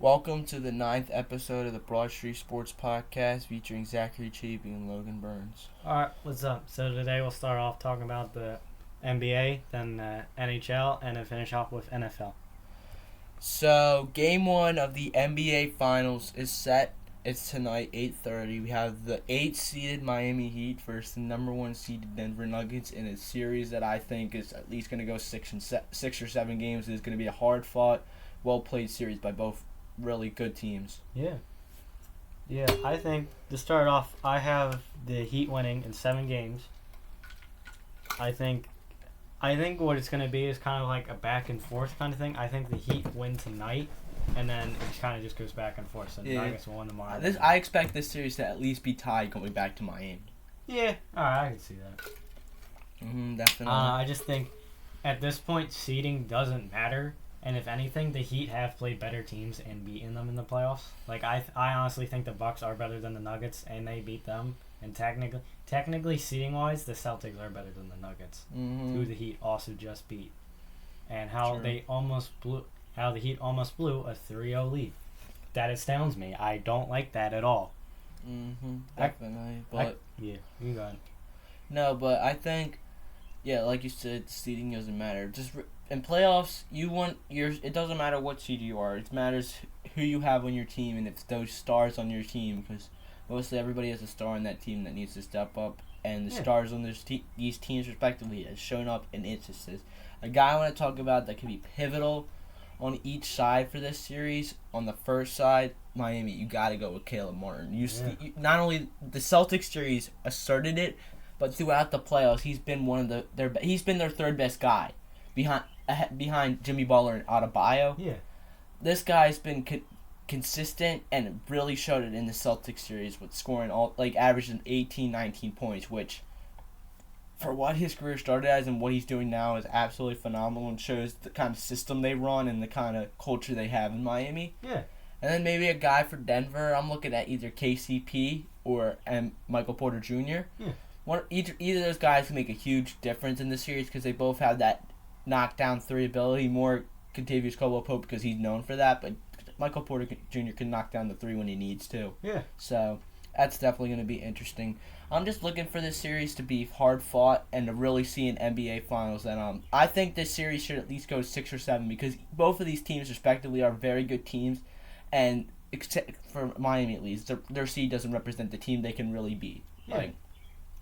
Welcome to the 9th episode of the BroadStreet Sports Podcast featuring Zachary Chapey and Logan Burns. Alright, what's up? So today we'll start off talking about the NBA, then NHL, and then finish off with NFL. So, game 1 of the NBA Finals is set. It's tonight, 8:30. We have the 8th-seeded Miami Heat versus the number 1-seeded Denver Nuggets in a series that I think is at least going to go 6 or 7 games. It's going to be a hard-fought, well-played series by both really good teams. Yeah, I think to start off, I have the Heat winning in 7 games. I think what it's going to be is kind of like a back and forth kind of thing. I think the Heat win tonight, and then it kind of just goes back and forth. So the Nuggets will win tomorrow. I expect this series to at least be tied going back to Miami. Yeah, alright, I can see that. Definitely. I just think at this point, seeding doesn't matter. And if anything, the Heat have played better teams and beaten them in the playoffs. Like I honestly think the Bucks are better than the Nuggets, and they beat them. And technically, seeding wise, the Celtics are better than the Nuggets, who the Heat also just beat. And how the Heat almost blew a 3-0 lead. That astounds me. I don't like that at all. Definitely, you go ahead. No, but I think, like you said, seeding doesn't matter. Just in playoffs, it doesn't matter what seed you are. It matters who you have on your team and if those stars on your team, because mostly everybody has a star on that team that needs to step up, and the stars on these teams respectively has shown up in instances. A guy I want to talk about that could be pivotal on each side for this series. On the first side, Miami, you got to go with Caleb Martin. Not only the Celtics series asserted it, but throughout the playoffs, he's been he's been their third best guy, behind Jimmy Butler and Adebayo. Yeah, this guy's been consistent and really showed it in the Celtics series with scoring averaging 18, 19 points, which for what his career started as and what he's doing now is absolutely phenomenal and shows the kind of system they run and the kind of culture they have in Miami. Yeah. And then maybe a guy for Denver, I'm looking at either KCP or Michael Porter Jr. Yeah. Either of those guys can make a huge difference in the series because they both have that knockdown 3 ability. More Kentavious Caldwell-Pope because he's known for that, but Michael Porter Jr. can knock down the 3 when he needs to. Yeah. So that's definitely going to be interesting. I'm just looking for this series to be hard fought and to really see an NBA Finals. And I think this series should at least go 6 or 7 because both of these teams respectively are very good teams, and except for Miami at least, their seed doesn't represent the team they can really be. Yeah.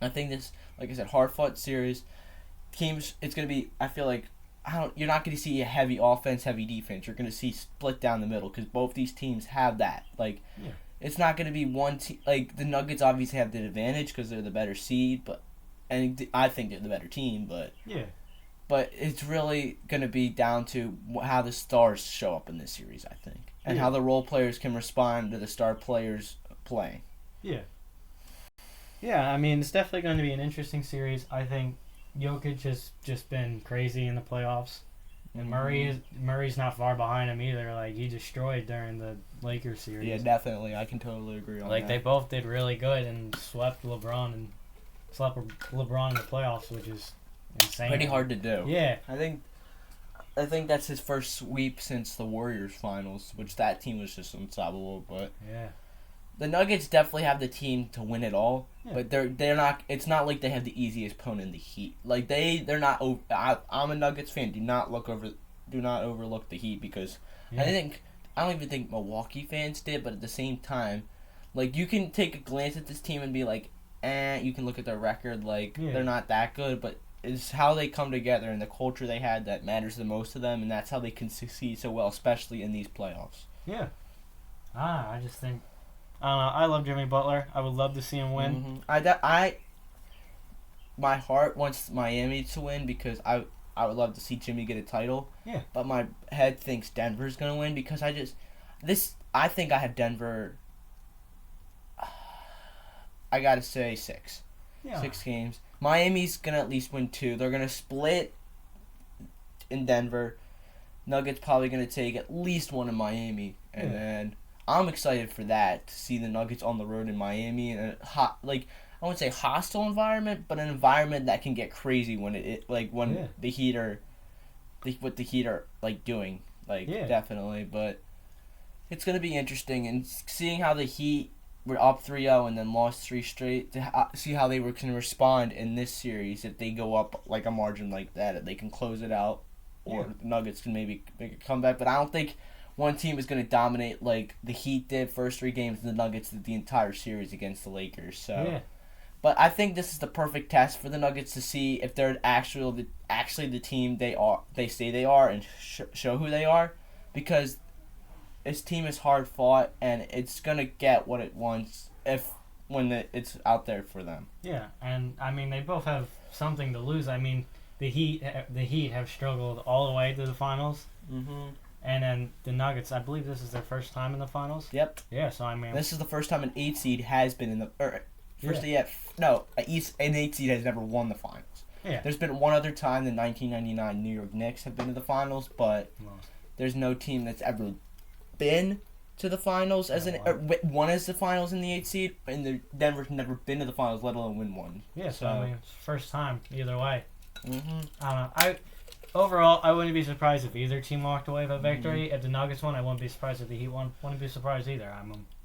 I think this, like I said, hard fought series. Teams, it's going to be, I feel like, you're not going to see a heavy offense, heavy defense. You're going to see split down the middle because both these teams have that. It's not going to be one team. Like, the Nuggets obviously have the advantage because they're the better seed, and I think they're the better team, but it's really going to be down to how the stars show up in this series, I think, and how the role players can respond to the star players playing. Yeah, I mean, it's definitely going to be an interesting series. I think Jokic has just been crazy in the playoffs. And Murray's not far behind him either. Like, he destroyed during the Lakers series. Yeah, definitely. I can totally agree on that. Like, they both did really good and swept LeBron in the playoffs, which is insane. Pretty hard to do. Yeah. I think that's his first sweep since the Warriors finals, which that team was just unstoppable, but yeah. The Nuggets definitely have the team to win it all, but they're not. It's not like they have the easiest opponent in the Heat. Like they're not. I'm a Nuggets fan. Do not overlook the Heat because I don't even think Milwaukee fans did. But at the same time, like you can take a glance at this team and be like, you can look at their record. Like they're not that good, but it's how they come together and the culture they had that matters the most to them, and that's how they can succeed so well, especially in these playoffs. Yeah. I just think. I love Jimmy Butler. I would love to see him win. My heart wants Miami to win because I would love to see Jimmy get a title. Yeah. But my head thinks Denver's gonna win because I think I have Denver. I gotta say 6. Yeah. 6 games. Miami's gonna at least win 2. They're gonna split in Denver. Nuggets probably gonna take at least 1 in Miami, and then. I'm excited for that, to see the Nuggets on the road in Miami in a I wouldn't say hostile environment, but an environment that can get crazy when the Heat are, what the Heat are doing, definitely. But It's going to be interesting, and seeing how the Heat were up 3-0 and then lost 3 straight, to see how they can respond in this series if they go up like a margin like that, if they can close it out, or the Nuggets can maybe make a comeback. But I don't think one team is going to dominate like the Heat did first 3 games and the Nuggets did the entire series against the Lakers. So. Yeah. But I think this is the perfect test for the Nuggets to see if they're actually the team they say they are, and show who they are, because this team is hard fought and it's gonna get what it wants when it's out there for them. Yeah, and I mean they both have something to lose. I mean the Heat have struggled all the way to the finals. Mm-hmm. And then the Nuggets, I believe this is their first time in the finals. Yep. Yeah, so I mean this is the first time an 8 seed has been in the an 8 seed has never won the finals. Yeah. There's been one other time, the 1999 New York Knicks have been to the finals, but there's no team that's ever been to the finals won as the finals in the 8 seed, and Denver's never been to the finals, let alone win one. Yeah, so I mean, it's first time either way. Mm-hmm. I don't know. Overall, I wouldn't be surprised if either team walked away with a victory. Mm-hmm. If the Nuggets won, I wouldn't be surprised if the Heat won. Wouldn't be surprised either.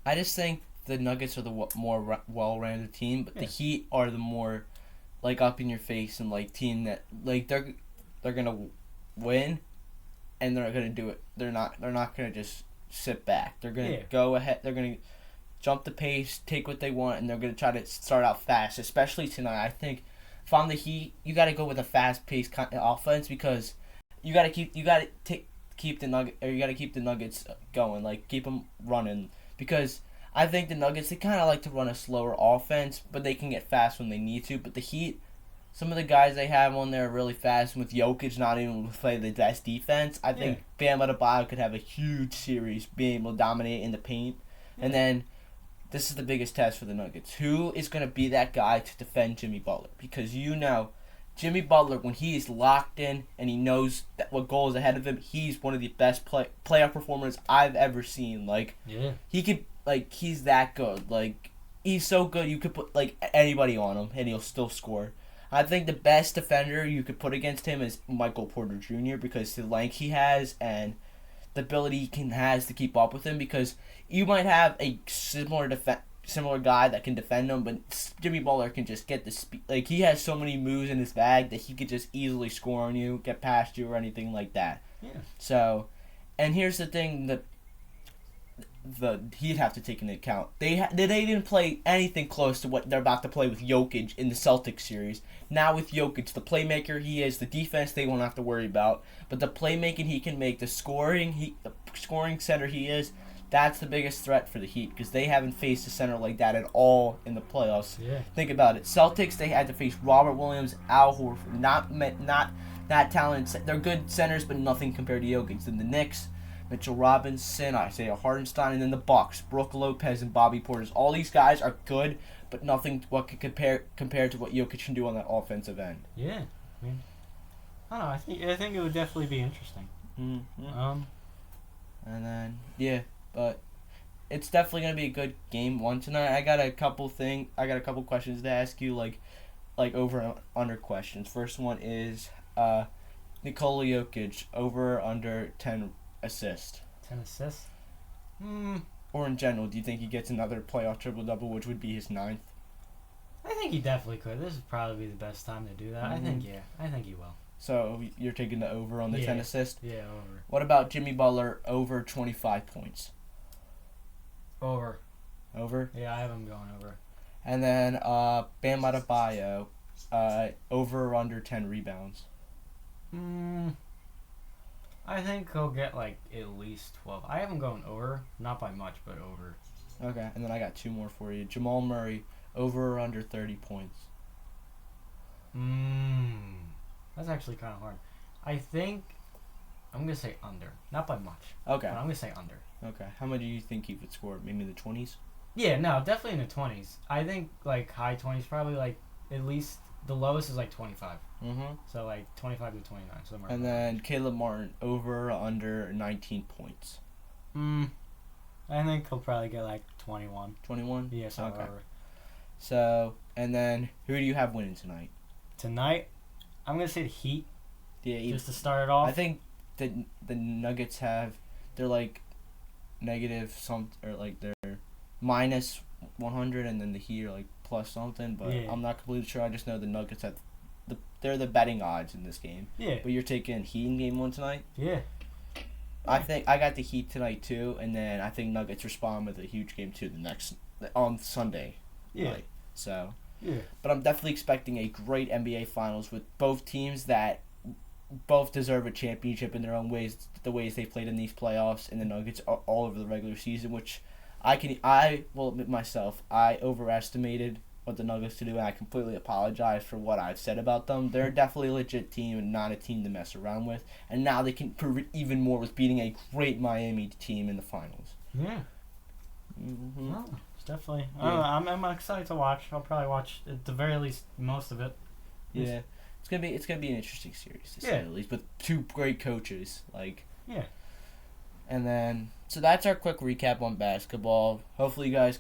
I just think the Nuggets are the more well-rounded team, but the Heat are the more like up in your face and like team that like they're gonna win, and they're gonna do it. They're not gonna just sit back. They're gonna go ahead. They're gonna jump the pace, take what they want, and they're gonna try to start out fast. Especially tonight, I think if I'm the Heat, you got to go with a fast-paced kind of offense because you got to keep the Nuggets going, like keep them running because. I think the Nuggets, they kind of like to run a slower offense, but they can get fast when they need to. But the Heat, some of the guys they have on there are really fast. And with Jokic not even able to play the best defense, I think Bam Adebayo could have a huge series, being able to dominate in the paint. And then this is the biggest test for the Nuggets. Who is going to be that guy to defend Jimmy Butler? Because Jimmy Butler, when he is locked in and he knows what goal is ahead of him, he's one of the best playoff performers I've ever seen. He could... he's that good. He's so good you could put, anybody on him and he'll still score. I think the best defender you could put against him is Michael Porter Jr. because the length he has and the ability he has to keep up with him because you might have a similar guy that can defend him, but Jimmy Butler can just get the speed. He has so many moves in his bag that he could just easily score on you, get past you, or anything like that. Yeah. So, and here's the thing that he'd have to take into account. They didn't play anything close to what they're about to play with Jokic in the Celtics series. Now with Jokic, the playmaker he is, the defense they won't have to worry about, but the playmaking he can make, the scoring center he is, that's the biggest threat for the Heat because they haven't faced a center like that at all in the playoffs. Yeah. Think about it. Celtics, they had to face Robert Williams, Al Horford, not that talented. They're good centers, but nothing compared to Jokic. Then the Knicks, Mitchell Robinson, Isaiah Hartenstein, and then the Bucks, Brook Lopez and Bobby Portis. All these guys are good, but nothing what could compare to what Jokic can do on that offensive end. Yeah, I mean, I don't know. I think it would definitely be interesting. Mm-hmm. And then but it's definitely gonna be a good game one tonight. I got a couple questions to ask you, like over and under questions. First one is Nikola Jokic, over or under 10 assists. 10 assists? Or in general, do you think he gets another playoff triple-double, which would be his 9th? I think he definitely could. This would probably be the best time to do that. Mm-hmm. I think he will. So you're taking the over on the 10 assists? Yeah, over. What about Jimmy Butler, over 25 points? Over. Over? Yeah, I have him going over. And then Bam Adebayo, over or under 10 rebounds? I think he'll get at least 12. I have him going over, not by much, but over. Okay, and then I got 2 more for you. Jamal Murray, over or under 30 points? That's actually kind of hard. I think I'm going to say under. Not by much. Okay. But I'm going to say under. Okay. How much do you think he would score? Maybe in the 20s? Yeah, no, definitely in the 20s. I think high 20s, probably at least the lowest is 25. Mm-hmm. So 25 to 29. Somewhere. And then Caleb Martin, over or under 19 points? I think he'll probably get 21. 21? Yeah, so okay. over. So, and then who do you have winning tonight? Tonight, I'm going to say the Heat. Yeah, just to start it off. I think the Nuggets they're negative some or like they're minus 100, and then the Heat are like plus something. But Yeah. I'm not completely sure. I just know the Nuggets have they're the betting odds in this game. Yeah. But you're taking Heat in game 1 tonight. Yeah. I think I got the Heat tonight too, and then I think Nuggets respond with a huge game too on Sunday. Yeah. Night. So. Yeah. But I'm definitely expecting a great NBA Finals with both teams that both deserve a championship in their own ways, the ways they played in these playoffs, and the Nuggets are all over the regular season, which I will admit myself, I overestimated what the Nuggets to do, and I completely apologize for what I've said about them. They're definitely a legit team and not a team to mess around with, and now they can prove it even more with beating a great Miami team in the finals. Yeah. Mm-hmm. No, it's definitely. Yeah. I'm excited to watch. I'll probably watch at the very least most of it. Yeah. It's gonna be an interesting series to say Yeah. the least, with two great coaches. Yeah. And then, so that's our quick recap on basketball. Hopefully you guys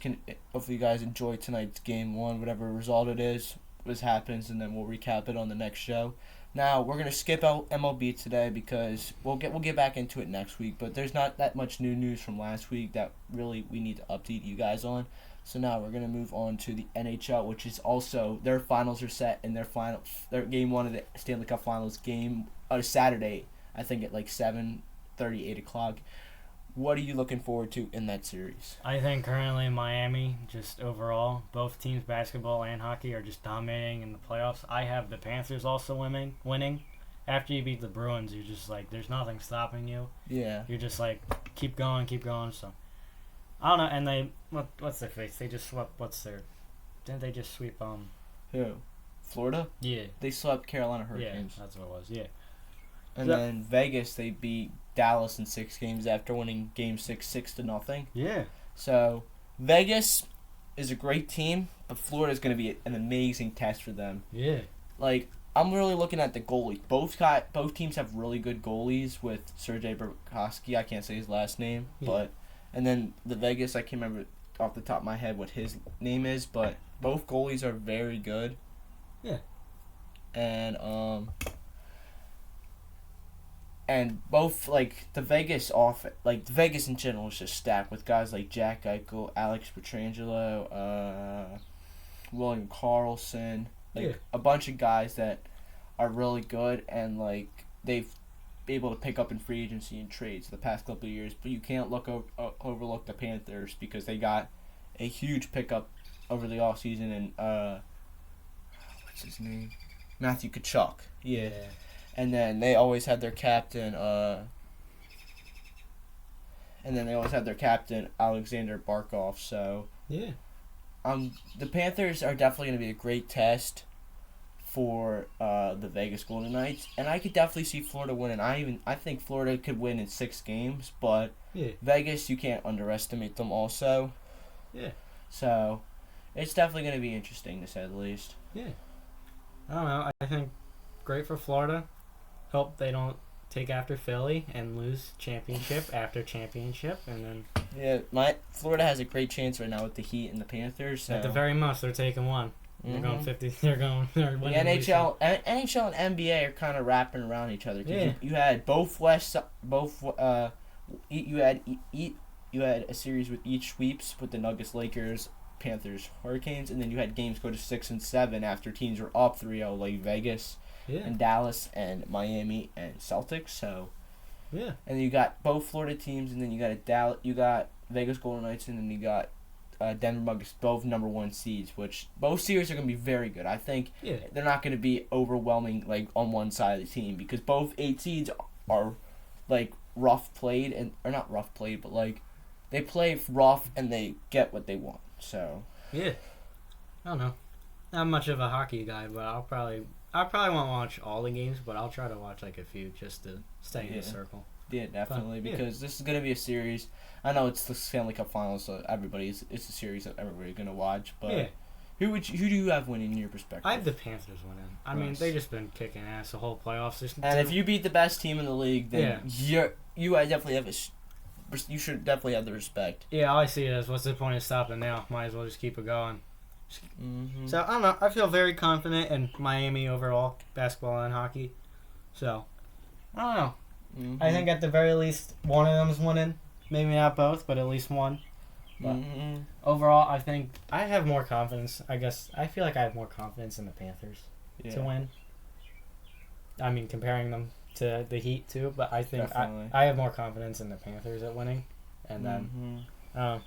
enjoy tonight's game 1, whatever result it is, what happens, and then we'll recap it on the next show. Now we're gonna skip out MLB today because we'll get back into it next week. But there's not that much new news from last week that really we need to update you guys on. So now we're gonna move on to the NHL, which is also their finals are set, and their game 1 of the Stanley Cup Finals game Saturday, I think at like 7:30, 8 o'clock. What are you looking forward to in that series? I think currently Miami, just overall, both teams, basketball and hockey, are just dominating in the playoffs. I have the Panthers also winning. After you beat the Bruins, you're just like, there's nothing stopping you. Yeah. You're just like, keep going. So, I don't know. And what's their face? They just swept, didn't they just sweep, Who? Florida? Yeah. They swept Carolina Yeah, Hurricanes. that's what it was, yeah. And then Vegas, they beat Dallas in 6 games after winning Game 6, 6-0. Yeah. So Vegas is a great team, but Florida is going to be an amazing test for them. Yeah. Like, I'm really looking at the goalies. Both teams have really good goalies with Sergei Burakovsky. I can't say his last name, but and then the Vegas, I can't remember off the top of my head what his name is, but both goalies are very good. Yeah. And both, like, the Vegas in general is just stacked with guys like Jack Eichel, Alex Pietrangelo, William Karlsson, a bunch of guys that are really good, and, like, they've been able to pick up in free agency and trades the past couple of years. But you can't overlook the Panthers because they got a huge pickup over the offseason, and, what's his name? Matthew Tkachuk. Yeah. And then they always had their captain, Alexander Barkov. So, yeah, the Panthers are definitely going to be a great test for the Vegas Golden Knights, and I could definitely see Florida winning. I think Florida could win in 6 games, but Vegas, you can't underestimate them also. Yeah. So, it's definitely going to be interesting to say the least. Yeah. I don't know. I think great for Florida. Hope they don't take after Philly and lose championship after championship, and then Florida has a great chance right now with the Heat and the Panthers. So. At the very most, they're taking one. They're going 50. They're winning. The NHL and NBA are kind of wrapping around each other. Yeah. You had you had a series with each sweeps with the Nuggets, Lakers, Panthers, Hurricanes, and then you had games go to 6 and 7 after teams were up 3-0, like Vegas. Yeah. And Dallas and Miami and Celtics. So, yeah. And you got both Florida teams, and then you got Vegas Golden Knights, and then you got Denver Nuggets, both number 1 seeds. Which both series are going to be very good. I think they're not going to be overwhelming like on one side of the team because both 8 seeds are like rough played or not rough played, but like they play rough and they get what they want. So yeah, I don't know. Not much of a hockey guy, but I probably won't watch all the games, but I'll try to watch like a few just to stay in the circle. Yeah, definitely, because this is going to be a series. I know it's the Stanley Cup Finals, so it's a series that everybody's going to watch, but who do you have winning in your perspective? I have the Panthers winning. I mean, they've just been kicking ass the whole playoffs. And if you beat the best team in the league, then you definitely have you should definitely have the respect. Yeah, all I see is what's the point of stopping now? Might as well just keep it going. Mm-hmm. So, I don't know. I feel very confident in Miami overall, basketball and hockey. So, I don't know. Mm-hmm. I think at the very least, one of them is winning. Maybe not both, but at least one. But Mm-hmm. overall, I think I have more confidence. I guess I feel like I have more confidence in the Panthers to win. I mean, comparing them to the Heat too, but I think I have more confidence in the Panthers at winning. And then I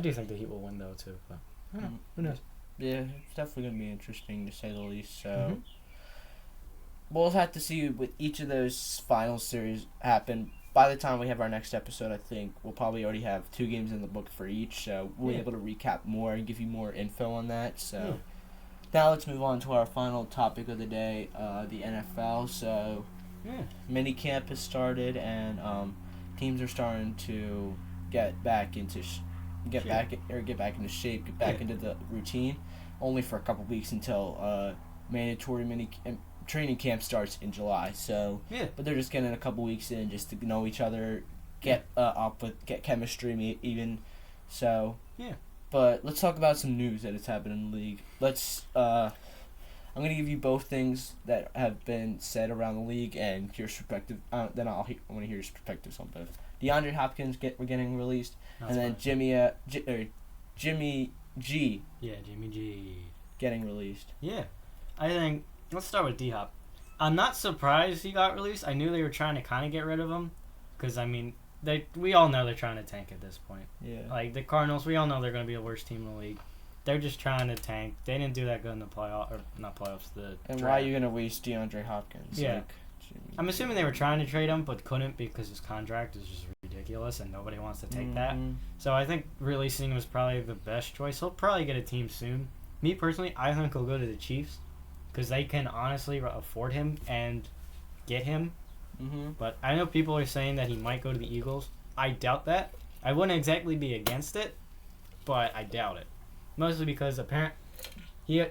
do think the Heat will win though too. But I don't know. Who knows? Yeah, it's definitely gonna be interesting to say the least. So we'll have to see with each of those final series happen. By the time we have our next episode, I think we'll probably already have 2 games in the book for each, so we'll be able to recap more and give you more info on that. So now let's move on to our final topic of the day, the NFL. So mini camp has started, and teams are starting to get back into get back into shape, get back into the routine. Only for a couple weeks until mandatory training camp starts in July. So but they're just getting a couple weeks in just to know each other, get get chemistry even. So but let's talk about some news that has happened in the league. Let's I'm gonna give you both things that have been said around the league and your perspective. Then I want to hear your perspectives on both. DeAndre Hopkins we're getting released, and then Jimmy G. Yeah, Jimmy G. Getting released. Yeah, I think let's start with D-Hop. I'm not surprised he got released. I knew they were trying to kind of get rid of him, because I mean, we all know they're trying to tank at this point. Yeah. Like the Cardinals, we all know they're going to be the worst team in the league. They're just trying to tank. They didn't do that good in the not playoffs. And draft. why are you going to waste DeAndre Hopkins? Yeah. I'm assuming they were trying to trade him, but couldn't because his contract is just ridiculous and nobody wants to take that. So I think releasing him was probably the best choice. He'll probably get a team soon. Me personally, I think he'll go to the Chiefs because they can honestly afford him and get him. But I know people are saying that he might go to the Eagles. I doubt that. I wouldn't exactly be against it, but I doubt it. Mostly because apparently, I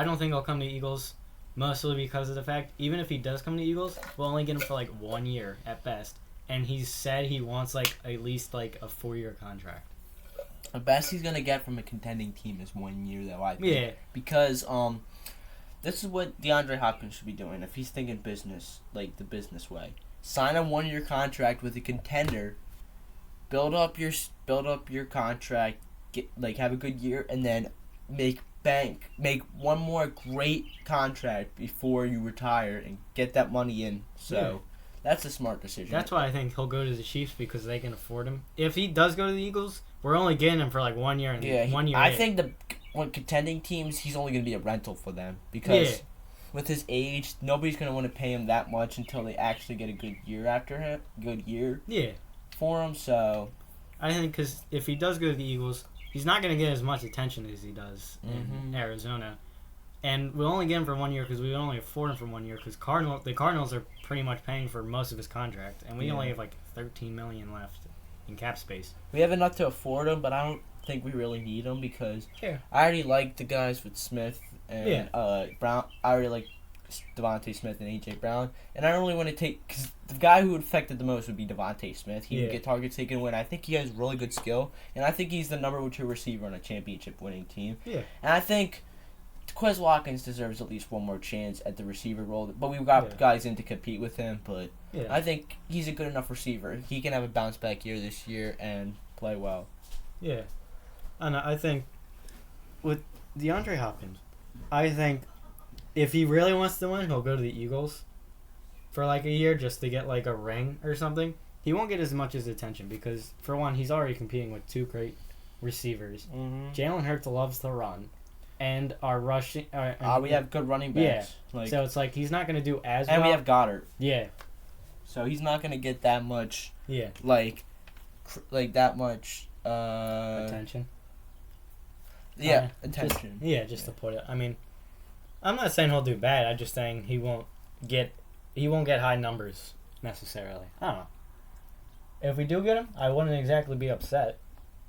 don't think he'll come to Eagles. Mostly because of the fact, even if he does come to Eagles, we'll only get him for like 1 year at best. And he said he wants like at least like a 4-year contract. The best he's gonna get from a contending team is 1 year, though. I think. Yeah. Because this is what DeAndre Hopkins should be doing if he's thinking business, like the business way. Sign a 1-year contract with a contender. Build up your contract. Have a good year, and then make one more great contract before you retire and get that money in. So that's a smart decision. That's why I think he'll go to the Chiefs because they can afford him. If he does go to the Eagles, we're only getting him for like 1 year and 1 year. I think when contending teams, he's only going to be a rental for them because with his age, nobody's going to want to pay him that much until they actually get a good year after him. Good year. Yeah. For him, so I think because if he does go to the Eagles, he's not going to get as much attention as he does in Arizona. And we'll only get him for 1 year because we would only afford him for 1 year because the Cardinals are pretty much paying for most of his contract. And we only have like $13 million left in cap space. We have enough to afford him, but I don't think we really need him because I already like the guys with Smith and Brown. I already like Devontae Smith and A.J. Brown. And I don't really want to take... Because the guy who would affect it the most would be Devontae Smith. He would get targets taken away. And I think he has really good skill. And I think he's the number 2 receiver on a championship-winning team. Yeah. And I think Quez Watkins deserves at least one more chance at the receiver role. But we've got guys in to compete with him. But I think he's a good enough receiver. He can have a bounce-back year this year and play well. Yeah. And I think with DeAndre Hopkins, I think if he really wants to win, he'll go to the Eagles for like a year just to get like a ring or something. He won't get as much as attention because, for one, he's already competing with 2 great receivers. Jalen Hurts loves to run. And our rushing... we have good running backs. Yeah. So it's like he's not going to do as well. And we have Goddard. Yeah. So he's not going to get that much... Yeah. Like that much... attention. Yeah, attention. Just to put it. I mean, I'm not saying he'll do bad. I'm just saying he won't get high numbers necessarily. I don't know. If we do get him, I wouldn't exactly be upset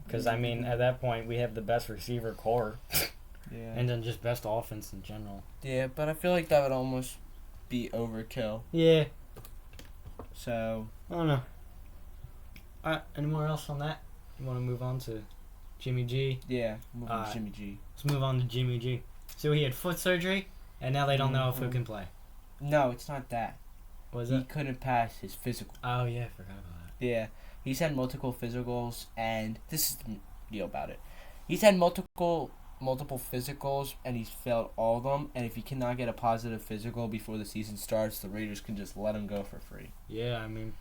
because I mean, at that point, we have the best receiver core. Yeah. And then just best offense in general. Yeah, but I feel like that would almost be overkill. Yeah. So I don't know. Any more else on that? You want to move on to Jimmy G? Yeah, move on to Jimmy G. Let's move on to Jimmy G. So he had foot surgery, and now they don't know if he can play. No, it's not that. Was he it? couldn't pass his physical. Oh yeah, I forgot about that. Yeah, he's had multiple physicals, and this is the deal about it. He's had multiple physicals, and he's failed all of them. And if he cannot get a positive physical before the season starts, the Raiders can just let him go for free. Yeah, I mean,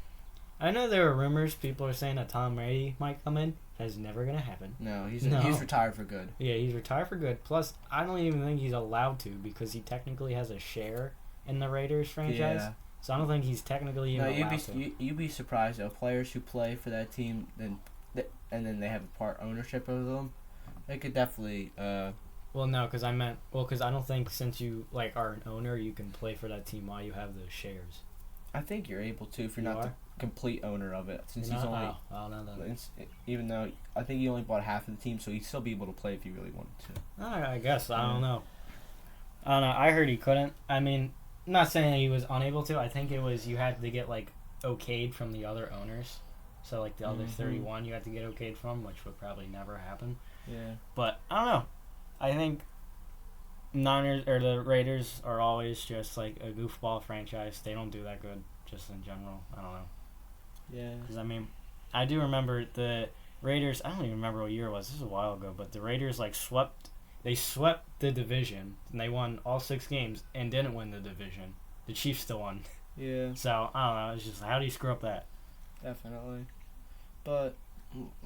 I know there are rumors. People are saying that Tom Brady might come in. That's never gonna happen. No, he's No. he's retired for good. Yeah, he's retired for good. Plus, I don't even think he's allowed to because he technically has a share in the Raiders franchise. Yeah. So I don't think he's technically even No, allowed to. you'd be surprised though. Players who play for that team, and then they have a part ownership of them. They could definitely. Well, no, because I don't think since you are an owner, you can play for that team while you have those shares. I think you're able to if you're You not are? the complete owner of it. Since You're he's not? only, Oh, no, no. even though I think he only bought half of the team, so he'd still be able to play if he really wanted to. I guess. I don't know. I don't know. I heard he couldn't. I mean, I'm not saying he was unable to. I think it was you had to get okayed from the other owners. So the other 31 you had to get okayed from, which would probably never happen. Yeah. But I don't know. I think Niners or the Raiders are always just a goofball franchise. They don't do that good, just in general. I don't know. Yeah. Because I mean, I do remember the Raiders. I don't even remember what year it was. This was a while ago. But the Raiders swept. They swept the division and they won all 6 games and didn't win the division. The Chiefs still won. Yeah. So I don't know. It's just how do you screw up that? Definitely. But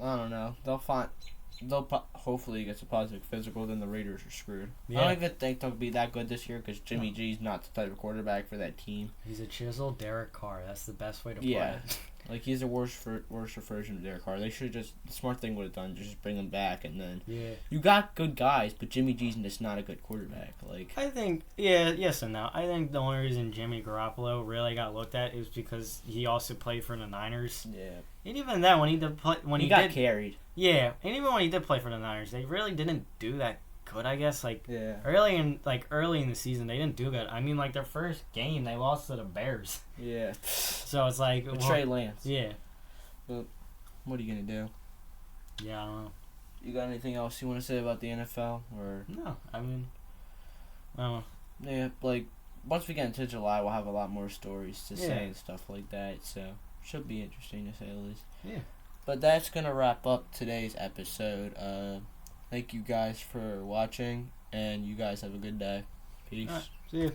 I don't know. They'll hopefully get a positive physical. Then the Raiders are screwed. Yeah. I don't even think they'll be that good this year because Jimmy G's not the type of quarterback for that team. He's a chiseled Derek Carr. That's the best way to Yeah. put it. He's a worse version of Derek Carr. They should the smart thing would have done just bring him back and then you got good guys, but Jimmy G's just not a good quarterback. I think yes and no. I think the only reason Jimmy Garoppolo really got looked at is because he also played for the Niners. Yeah. And even then, when he got carried. Yeah, and even when he did play for the Niners, they really didn't do that good. I guess yeah. early in the season, they didn't do good. I mean, their first game, they lost to the Bears. Yeah. So it's Trey Lance. Yeah. But what are you gonna do? Yeah, I don't know. You got anything else you want to say about the NFL or? No, I mean, I don't know. Yeah, once we get into July, we'll have a lot more stories to say and stuff like that. So should be interesting to say the least. Yeah. But that's gonna wrap up today's episode. Thank you guys for watching, and you guys have a good day. Peace. All right, see you.